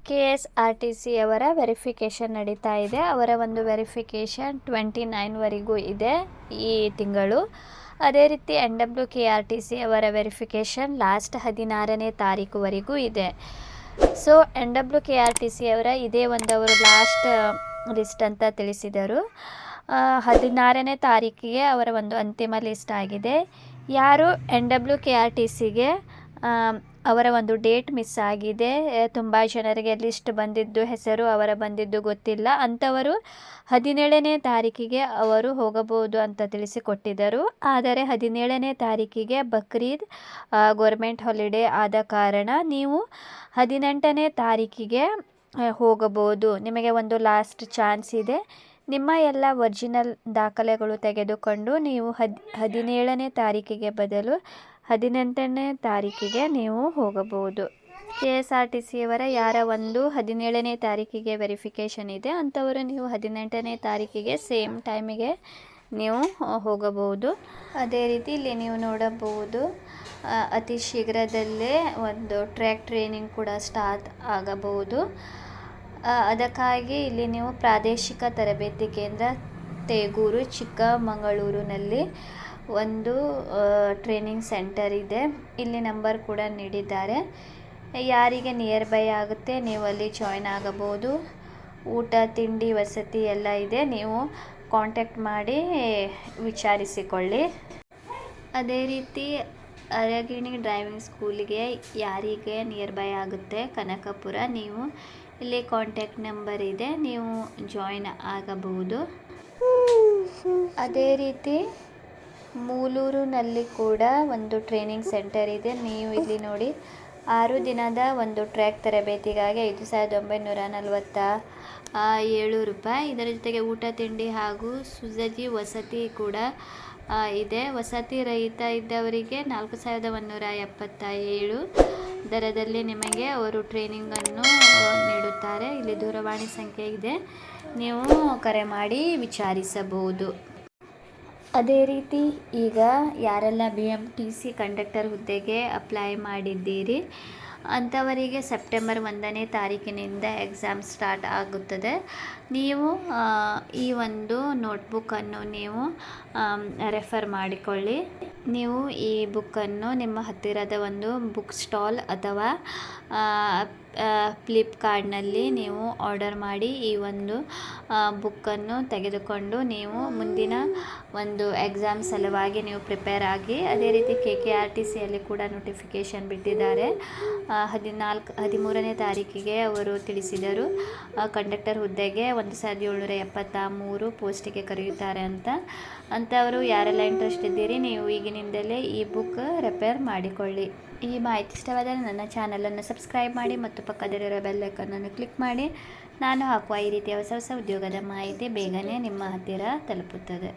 KSRTC ಅವರ verification ನಡೀತಾ ಇದೆ. ಅವರ ಒಂದು ವೆರಿಫಿಕೇಷನ್ 29ವರೆಗೂ ಇದೆ ಈ ತಿಂಗಳು. ಅದೇ ರೀತಿ NWKRTC ಅವರ ವೆರಿಫಿಕೇಷನ್ ಲಾಸ್ಟ್ 16ನೇ ತಾರೀಕುವರೆಗೂ ಇದೆ. ಸೊ NWKRTC ಅವರ ಇದೇ ಒಂದು ಅವರು ಲಾಸ್ಟ್ ಲಿಸ್ಟ್ ಅಂತ ತಿಳಿಸಿದರು. 16ನೇ ತಾರೀಕಿಗೆ ಅವರ ಒಂದು ಅಂತಿಮ ಲಿಸ್ಟ್ ಆಗಿದೆ. ಯಾರು NWKRTCಗೆ ಅವರ ಒಂದು ಡೇಟ್ ಮಿಸ್ ಆಗಿದೆ, ತುಂಬ ಜನರಿಗೆ ಲಿಸ್ಟ್ ಬಂದಿದ್ದು ಹೆಸರು ಅವರ ಬಂದಿದ್ದು ಗೊತ್ತಿಲ್ಲ ಅಂಥವರು 17ನೇ ತಾರೀಕಿಗೆ ಅವರು ಹೋಗಬಹುದು ಅಂತ ತಿಳಿಸಿಕೊಟ್ಟಿದ್ದರು. ಆದರೆ 17ನೇ ತಾರೀಕಿಗೆ ಬಕ್ರೀದ್ ಗೌರ್ಮೆಂಟ್ ಹಾಲಿಡೇ ಆದ ಕಾರಣ ನೀವು 18ನೇ ತಾರೀಕಿಗೆ ಹೋಗಬಹುದು. ನಿಮಗೆ ಒಂದು ಲಾಸ್ಟ್ ಚಾನ್ಸ್ ಇದೆ. ನಿಮ್ಮ ಎಲ್ಲ ಒರಿಜಿನಲ್ ದಾಖಲೆಗಳು ತೆಗೆದುಕೊಂಡು ನೀವು 17ನೇ ತಾರೀಕಿಗೆ ಬದಲು 18ನೇ ತಾರೀಕಿಗೆ ನೀವು ಹೋಗಬಹುದು. KSRTC ಅವರ ಯಾರ ಒಂದು 17ನೇ ತಾರೀಕಿಗೆ ವೆರಿಫಿಕೇಷನ್ ಇದೆ ಅಂಥವರು ನೀವು 18ನೇ ತಾರೀಕಿಗೆ ಸೇಮ್ ಟೈಮಿಗೆ ನೀವು ಹೋಗಬಹುದು. ಅದೇ ರೀತಿ ಇಲ್ಲಿ ನೀವು ನೋಡಬಹುದು ಅತಿ ಶೀಘ್ರದಲ್ಲೇ ಒಂದು ಟ್ರ್ಯಾಕ್ ಟ್ರೈನಿಂಗ್ ಕೂಡ ಸ್ಟಾರ್ಟ್ ಆಗಬಹುದು. ಅದಕ್ಕಾಗಿ ಇಲ್ಲಿ ನೀವು ಪ್ರಾದೇಶಿಕ ತರಬೇತಿ ಕೇಂದ್ರ ತೇಗೂರು ಚಿಕ್ಕಮಗಳೂರಿನಲ್ಲಿ ಒಂದು ಟ್ರೈನಿಂಗ್ ಸೆಂಟರ್ ಇದೆ. ಇಲ್ಲಿ ನಂಬರ್ ಕೂಡ ನೀಡಿದ್ದಾರೆ. ಯಾರಿಗೆ ನಿಯರ್ ಬೈ ಆಗುತ್ತೆ ನೀವು ಅಲ್ಲಿ ಜಾಯ್ನ್ ಆಗಬಹುದು. ಊಟ ತಿಂಡಿ ವಸತಿ ಎಲ್ಲ ಇದೆ. ನೀವು ಕಾಂಟ್ಯಾಕ್ಟ್ ಮಾಡಿ ವಿಚಾರಿಸಿಕೊಳ್ಳಿ. ಅದೇ ರೀತಿ ಅರಗಿಣಿ ಡ್ರೈವಿಂಗ್ ಸ್ಕೂಲಿಗೆ ಯಾರಿಗೆ ನಿಯರ್ ಬೈ ಆಗುತ್ತೆ ಕನಕಪುರ, ನೀವು ಇಲ್ಲಿ ಕಾಂಟ್ಯಾಕ್ಟ್ ನಂಬರ್ ಇದೆ, ನೀವು ಜಾಯ್ನ್ ಆಗಬಹುದು. ಅದೇ ರೀತಿ ಮೂಲೂರಿನಲ್ಲಿ ಕೂಡ ಒಂದು ಟ್ರೈನಿಂಗ್ ಸೆಂಟರ್ ಇದೆ. ನೀವು ಇಲ್ಲಿ ನೋಡಿ 6 ದಿನದ ಒಂದು ಟ್ರ್ಯಾಕ್ ತರಬೇತಿಗಾಗಿ 5,947 ರೂಪಾಯಿ. ಇದರ ಜೊತೆಗೆ ಊಟ ತಿಂಡಿ ಹಾಗೂ ಸುಸಜ್ಜಿ ವಸತಿ ಕೂಡ ಇದೆ. ವಸತಿ ರಹಿತ ಇದ್ದವರಿಗೆ 4,177 ದರದಲ್ಲಿ ನಿಮಗೆ ಅವರು ಟ್ರೈನಿಂಗನ್ನು ನೀಡುತ್ತಾರೆ. ಇಲ್ಲಿ ದೂರವಾಣಿ ಸಂಖ್ಯೆ ಇದೆ, ನೀವು ಕರೆ ಮಾಡಿ ವಿಚಾರಿಸಬಹುದು. ಅದೇ ರೀತಿ ಈಗ ಯಾರೆಲ್ಲ BMTC ಕಂಡಕ್ಟರ್ ಹುದ್ದೆಗೆ ಅಪ್ಲೈ ಮಾಡಿದ್ದೀರಿ ಅಂಥವರಿಗೆ ಸೆಪ್ಟೆಂಬರ್ 1ನೇ ತಾರೀಕಿನಿಂದ ಎಕ್ಸಾಮ್ ಸ್ಟಾರ್ಟ್ ಆಗುತ್ತದೆ. ನೀವು ಈ ಒಂದು ನೋಟ್ಬುಕ್ಕನ್ನು ನೀವು ರೆಫರ್ ಮಾಡಿಕೊಳ್ಳಿ. ನೀವು ಈ ಬುಕ್ಕನ್ನು ನಿಮ್ಮ ಹತ್ತಿರದ ಒಂದು ಬುಕ್ ಸ್ಟಾಲ್ ಅಥವಾ ಫ್ಲಿಪ್ಕಾರ್ಟ್ನಲ್ಲಿ ನೀವು ಆರ್ಡರ್ ಮಾಡಿ ಈ ಒಂದು ಬುಕ್ಕನ್ನು ತೆಗೆದುಕೊಂಡು ನೀವು ಮುಂದಿನ ಒಂದು ಎಕ್ಸಾಮ್ ಸಲುವಾಗಿ ನೀವು ಪ್ರಿಪೇರ್ ಆಗಿ. ಅದೇ ರೀತಿ KKRTCಯಲ್ಲಿ ಕೂಡ ನೋಟಿಫಿಕೇಷನ್ ಬಿಟ್ಟಿದ್ದಾರೆ. 13ನೇ ತಾರೀಕಿಗೆ ಅವರು ತಿಳಿಸಿದರು ಕಂಡಕ್ಟರ್ ಹುದ್ದೆಗೆ 1,773 ಪೋಸ್ಟಿಗೆ ಕರೆಯುತ್ತಾರೆ ಅಂಥವರು ಯಾರೆಲ್ಲ ಇಂಟ್ರೆಸ್ಟ್ ಇದ್ದೀರಿ ನೀವು ಈಗಿನಿಂದಲೇ ಈ ಬುಕ್ ರೆಫರ್ ಮಾಡಿಕೊಳ್ಳಿ. ಈ ಮಾಹಿತಿ ಇಷ್ಟವಾದರೆ ನನ್ನ ಚಾನಲನ್ನು ಸಬ್ಸ್ಕ್ರೈಬ್ ಮಾಡಿ ಮತ್ತು ಪಕ್ಕದಲ್ಲಿರೋ ಬೆಲ್ ಐಕಾನನ್ನು ಕ್ಲಿಕ್ ಮಾಡಿ. ನಾನು ಹಾಕುವ ಈ ರೀತಿಯ ಹೊಸ ಉದ್ಯೋಗದ ಮಾಹಿತಿ ಬೇಗನೆ ನಿಮ್ಮ ಹತ್ತಿರ ತಲುಪುತ್ತದೆ.